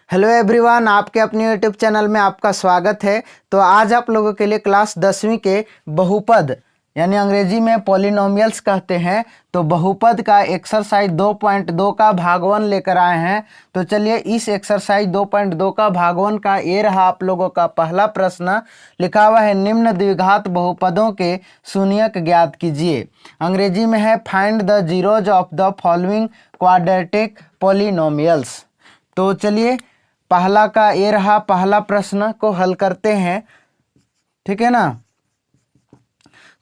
Hello everyone, आपके अपने YouTube channel में आपका स्वागत है। तो आज आप लोगों के लिए क्लास 10वीं के बहुपद यानी अंग्रेजी में पॉलिनोमियल्स कहते हैं, तो बहुपद का एक्सरसाइज 2.2 का भाग 1 लेकर आए हैं। तो चलिए इस एक्सरसाइज 2.2 का भाग 1 का ये रहा आप लोगों का पहला प्रश्न। लिखा हुआ है निम्न द्विघात बहुपदों के शून्यक ज्ञात कीजिए। अंग्रेजी में है find the zeros of the following quadratic polynomials. तो चलिए पहला का ये रहा, पहला प्रश्न को हल करते हैं, ठीक है ना।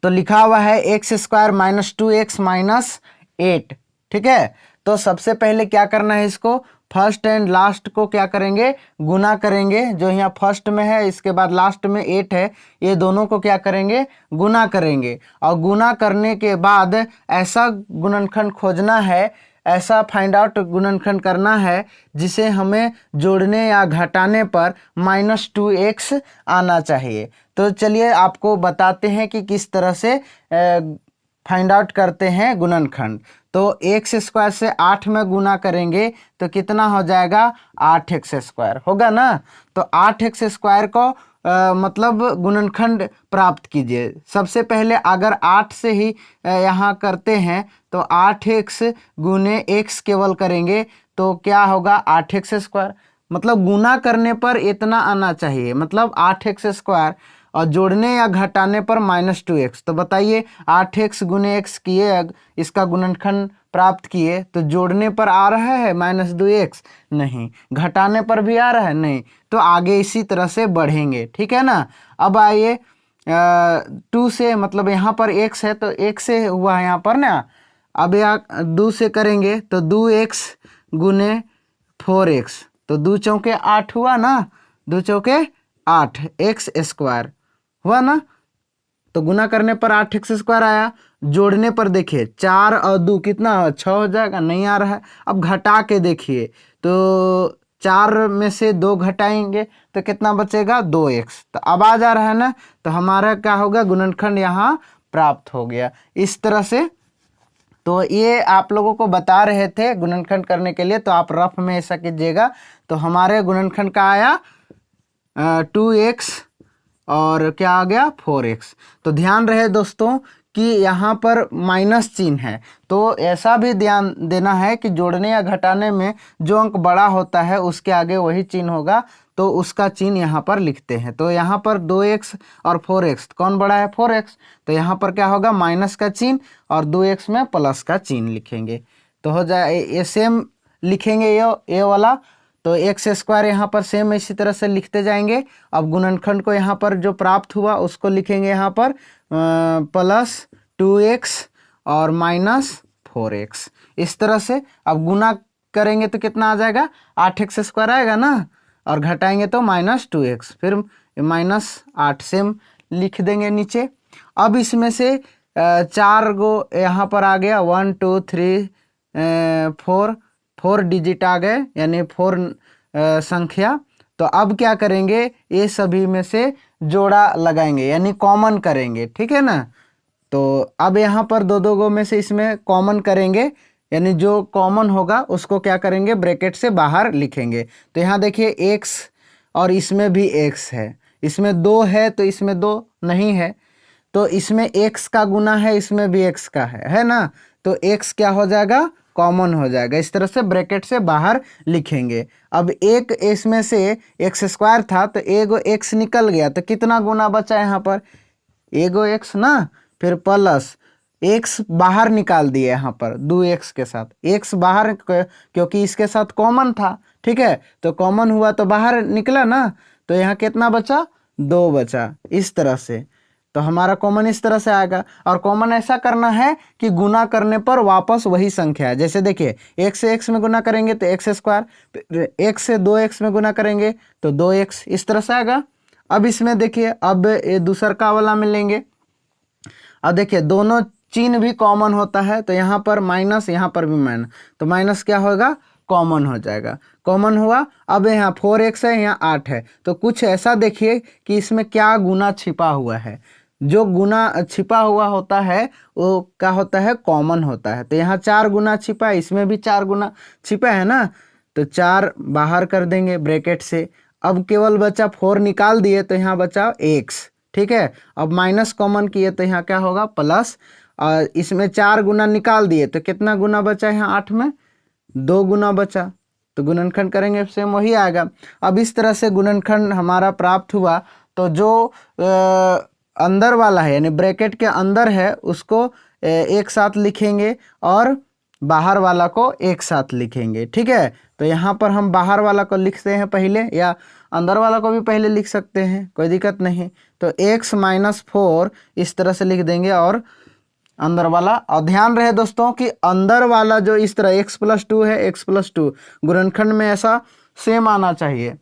तो लिखा हुआ है x square minus 2x minus 8, ठीक है। तो सबसे पहले क्या करना है, इसको फर्स्ट एंड लास्ट को क्या करेंगे, गुना करेंगे। जो यहाँ फर्स्ट में है इसके बाद लास्ट में 8 है, ये दोनों को क्या करेंगे, गुना करेंगे। और गुना करने के बाद ऐसा गुणनखंड खोजना है, ऐसा फाइंड आउट गुणनखंड करना है जिसे हमें जोड़ने या घटाने पर -2x आना चाहिए। तो चलिए आपको बताते हैं कि किस तरह से फाइंड आउट करते हैं गुणनखंड। तो एक्स स्क्वायर से 8 में गुना करेंगे तो कितना हो जाएगा, 8x स्क्वायर होगा ना। तो 8x स्क्वायर को मतलब गुणनखंड प्राप्त कीजिए। सबसे पहले अगर 8 से ही यहाँ करते हैं तो 8x गुने x केवल करेंगे तो क्या होगा, 8x स्क्वायर। मतलब गुना करने पर इतना आना चाहिए, मतलब 8x स्क्वायर, और जोड़ने या घटाने पर -2x। तो बताइए 8x गुने x किए, इसका गुणनखंड प्राप्त किए, तो जोड़ने पर आ रहा है -2x, नहीं। घटाने पर भी आ रहा है, नहीं। तो आगे इसी तरह से बढ़ेंगे, ठीक है ना। अब आइए 2 से, मतलब यहाँ पर x है तो x से हुआ है यहाँ पर ना। अब यहाँ 2 से करेंगे तो 2x गुने 4x, तो 2 चौके 8 हुआ ना, 2 चौके 8 x स्क्वायर हुआ ना। तो गुना करने पर 8x स्क्वायर आया, जोड़ने पर देखिए 4 और 2 कितना 6 हो जाएगा, नहीं आ रहा है। अब घटा के देखिए तो 4 में से 2 घटाएंगे तो कितना बचेगा, 2x। तो अब आ जा रहा है ना, तो हमारा क्या होगा, गुणनखंड यहाँ प्राप्त हो गया इस तरह से। तो ये आप लोगों को बता रहे थे गुणनखंड करने के लिए, तो आप रफ में ऐसा कीजिएगा। तो हमारे गुणनखंड का आया 2x और क्या आ गया, 4x। तो ध्यान रहे दोस्तों कि यहाँ पर माइनस चिन्ह है, तो ऐसा भी ध्यान देना है कि जोड़ने या घटाने में जो अंक बड़ा होता है उसके आगे वही चिन्ह होगा, तो उसका चिन्ह यहाँ पर लिखते हैं। तो यहाँ पर 2x और 4x, कौन बड़ा है, 4x। तो यहाँ पर क्या होगा, माइनस का चिन्ह, और 2x में प्लस का चिन्ह लिखेंगे तो हो जाए, ये सेम लिखेंगे ये वाला। तो एक्स स्क्वायर यहाँ पर सेम इसी तरह से लिखते जाएंगे। अब गुणनखंड को यहाँ पर जो प्राप्त हुआ उसको लिखेंगे यहाँ पर +2x और -4x, इस तरह से। अब गुना करेंगे तो कितना आ जाएगा, 8x स्क्वायर आएगा ना, और घटाएंगे तो -2x, फिर -8 सेम लिख देंगे नीचे। अब इसमें से 4 गो यहाँ पर आ गया, 1 2 3 4 डिजिट आ गए, यानी 4 संख्या। तो अब क्या करेंगे, ये सभी में से जोड़ा लगाएंगे यानी कॉमन करेंगे, ठीक है ना। तो अब यहाँ पर 2 गो में से इसमें कॉमन करेंगे, यानी जो कॉमन होगा उसको क्या करेंगे, ब्रैकेट से बाहर लिखेंगे। तो यहाँ देखिए x और इसमें भी x है, इसमें 2 है तो इसमें 2 नहीं है, तो इसमें x का गुना है, इसमें भी x का है ना। तो x क्या हो जाएगा, कॉमन हो जाएगा, इस तरह से ब्रैकेट से बाहर लिखेंगे। अब एक इसमें से एक्स स्क्वायर था तो एगो x निकल गया, तो कितना गुना बचा यहाँ पर, एगो x ना, फिर प्लस x बाहर निकाल दिए यहाँ पर 2x के साथ, x बाहर क्योंकि इसके साथ कॉमन था, ठीक है। तो कॉमन हुआ तो बाहर निकला ना, तो यहाँ कितना बचा, 2 बचा, इस तरह से। तो हमारा कॉमन इस तरह से आएगा। और कॉमन ऐसा करना है कि गुना करने पर वापस वही संख्या है। जैसे देखिए x से x में गुना करेंगे तो x स्क्वायर, x से 2x में गुना करेंगे तो 2x, इस तरह से आएगा। अब इसमें देखिए, अब ये दूसर का वाला में लेंगे। अब देखिए दोनों चिन्ह भी कॉमन होता है, तो यहाँ पर माइनस, यहाँ पर भी माइनस, तो माइनस क्या होगा, कॉमन हो जाएगा। कॉमन हुआ। अब यहाँ 4x है, यहाँ 8 है, तो कुछ ऐसा देखिए कि इसमें क्या गुना छिपा हुआ है। जो गुना छिपा हुआ होता है वो क्या होता है, कॉमन होता है। तो यहाँ 4 गुना छिपा है, इसमें भी 4 गुना छिपा है ना। तो 4 बाहर कर देंगे ब्रैकेट से। अब केवल बचा 4 निकाल दिए तो यहाँ बचा x, ठीक है। अब माइनस कॉमन किए तो यहाँ क्या होगा प्लस, और इसमें 4 गुना निकाल दिए तो कितना गुना बचा यहाँ 8 में 2 गुना बचा, तो गुणनखंड करेंगे सेम वही आएगा। अब इस तरह से गुणनखंड हमारा प्राप्त हुआ। तो जो अंदर वाला है यानी ब्रैकेट के अंदर है उसको एक साथ लिखेंगे और बाहर वाला को एक साथ लिखेंगे, ठीक है। तो यहाँ पर हम बाहर वाला को लिखते हैं पहले, या अंदर वाला को भी पहले लिख सकते हैं, कोई दिक्कत नहीं। तो x माइनस 4 इस तरह से लिख देंगे और अंदर वाला। और ध्यान रहे दोस्तों कि अंदर वाला जो इस तरह x प्लस 2 है, x प्लस 2 गुणनखंड में ऐसा सेम आना चाहिए,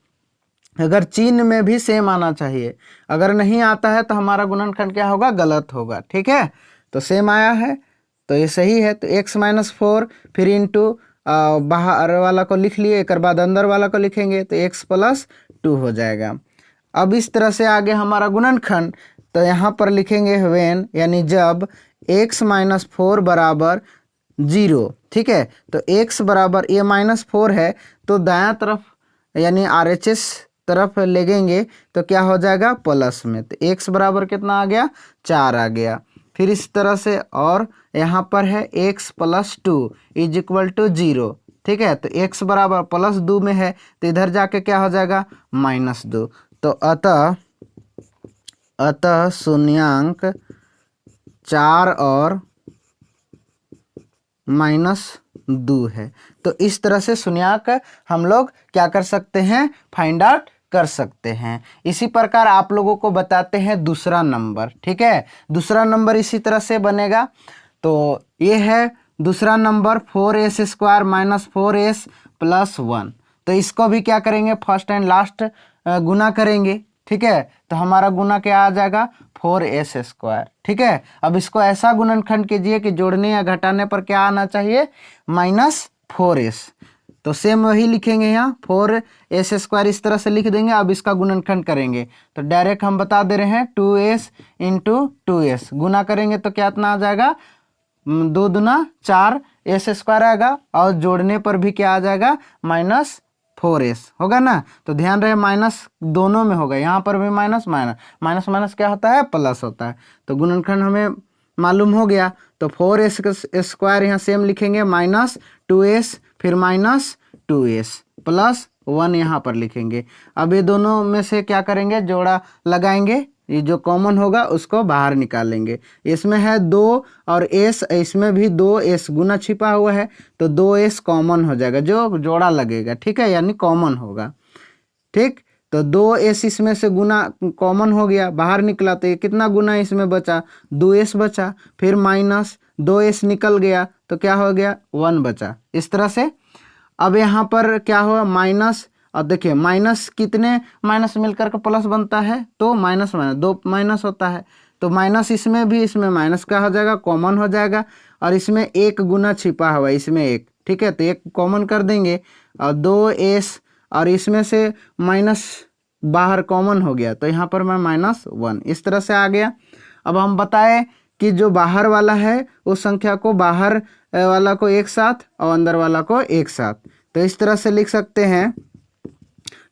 अगर चिन्ह में भी सेम आना चाहिए। अगर नहीं आता है तो हमारा गुणनखंड क्या होगा, गलत होगा, ठीक है। तो सेम आया है तो ये सही है। तो x माइनस 4 फिर इंटू बाहर वाला को लिख लिए, एक बाद अंदर वाला को लिखेंगे तो x प्लस 2 हो जाएगा। अब इस तरह से आगे हमारा गुणनखंड, तो यहाँ पर लिखेंगे व्हेन यानी जब x माइनस 4 बराबर 0, ठीक है। तो x बराबर, ये माइनस 4 है तो दायां तरफ यानी RHS तरफ लेंगे तो क्या हो जाएगा प्लस में। तो x बराबर कितना आ गया 4 आ गया। फिर इस तरह से, और यहाँ पर है x plus 2 is equal to 0, ठीक है। तो x बराबर प्लस 2 में है तो इधर जाके क्या हो जाएगा -2। तो अतः शून्यांक 4 और -2 है। तो इस तरह से शून्यांक हम लोग क्या कर सकते हैं, फाइंड आउट कर सकते हैं। इसी प्रकार आप लोगों को बताते हैं दूसरा नंबर, ठीक है। दूसरा नंबर इसी तरह से बनेगा। तो ये है दूसरा number 4s square minus 4s plus 1। तो इसको भी क्या करेंगे, फर्स्ट एंड लास्ट गुना करेंगे, ठीक है। तो हमारा गुना क्या आ जाएगा 4s स्क्वायर, ठीक है। अब इसको ऐसा गुणनखंड कीजिए कि जोड़ने या घटाने पर क्या आना चाहिए -4s। तो सेम वही लिखेंगे यहाँ 4s स्क्वायर इस तरह से लिख देंगे। अब इसका गुणनखंड करेंगे तो डायरेक्ट हम बता दे रहे हैं 2s इंटू 2s गुना करेंगे तो क्या इतना आ जाएगा 2 दूना 4s स्क्वायर आएगा, और जोड़ने पर भी क्या आ जाएगा -4s होगा ना। तो ध्यान रहे माइनस दोनों में होगा, यहाँ पर भी माइनस माइनस माइनस क्या होता है प्लस होता है। तो गुणनखंड हमें मालूम हो गया। तो 4s स्क्वायर यहाँ सेम लिखेंगे -2s फिर -2s प्लस 1 यहाँ पर लिखेंगे। अब ये दोनों में से क्या करेंगे, जोड़ा लगाएंगे, ये जो कॉमन होगा उसको बाहर निकालेंगे। इसमें है 2 और s, इसमें भी 2s गुना छिपा हुआ है तो 2s कॉमन हो जाएगा, जो जोड़ा लगेगा, ठीक है, यानी कॉमन होगा, ठीक। तो 2s इसमें से गुना कॉमन हो गया, बाहर निकला तो ये कितना गुना इसमें बचा 2s बचा, फिर -2s निकल गया तो क्या हो गया 1 बचा, इस तरह से। अब यहाँ पर क्या हुआ माइनस, और देखिए माइनस कितने माइनस मिलकर के प्लस बनता है, तो माइनस 2 माइनस होता है। तो माइनस इसमें भी, इसमें माइनस का हो जाएगा, कॉमन हो जाएगा, और इसमें 1 गुना छिपा हुआ है, इसमें 1, ठीक है। तो 1 कॉमन कर देंगे और 2s, और इसमें से माइनस बाहर कॉमन हो गया तो यहाँ पर मैं -1 इस तरह से आ गया। अब हम बताएं कि जो बाहर वाला है उस संख्या को बाहर वाला को एक साथ और अंदर वाला को एक साथ, तो इस तरह से लिख सकते हैं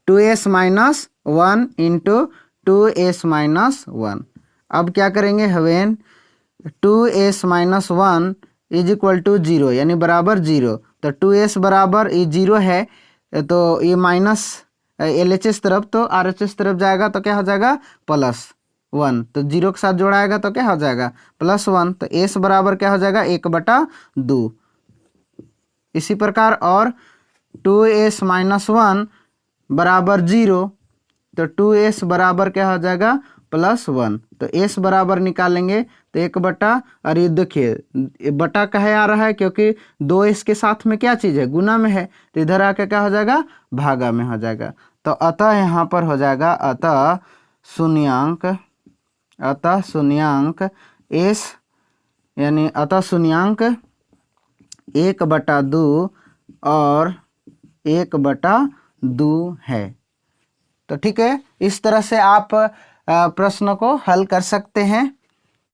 2s minus 1 into 2s minus 1। अब क्या करेंगे, when 2s minus 1 is equal to 0 यानी बराबर 0। तो 2s बराबर ये 0 है तो ये माइनस LHS तरफ तो RHS तरफ जाएगा तो क्या हो जाएगा +1। तो 0 के साथ जोड़ाएगा तो क्या हो जाएगा +1। तो s बराबर क्या हो जाएगा 1/2। इसी प्रकार और 2s माइनस 1 बराबर 0, तो 2s बराबर क्या हो जाएगा +1। तो s बराबर निकालेंगे तो 1/, और ये देखिए बटा कहे आ रहा है क्योंकि 2s के साथ में क्या चीज़ है, गुना में है, तो इधर आके क्या हो जाएगा भागा में हो जाएगा। तो अतः यहाँ पर हो जाएगा अतः शून्यांक s यानी अतः शून्यांक 1/2 और 1/2 है। तो ठीक है, इस तरह से आप प्रश्न को हल कर सकते हैं।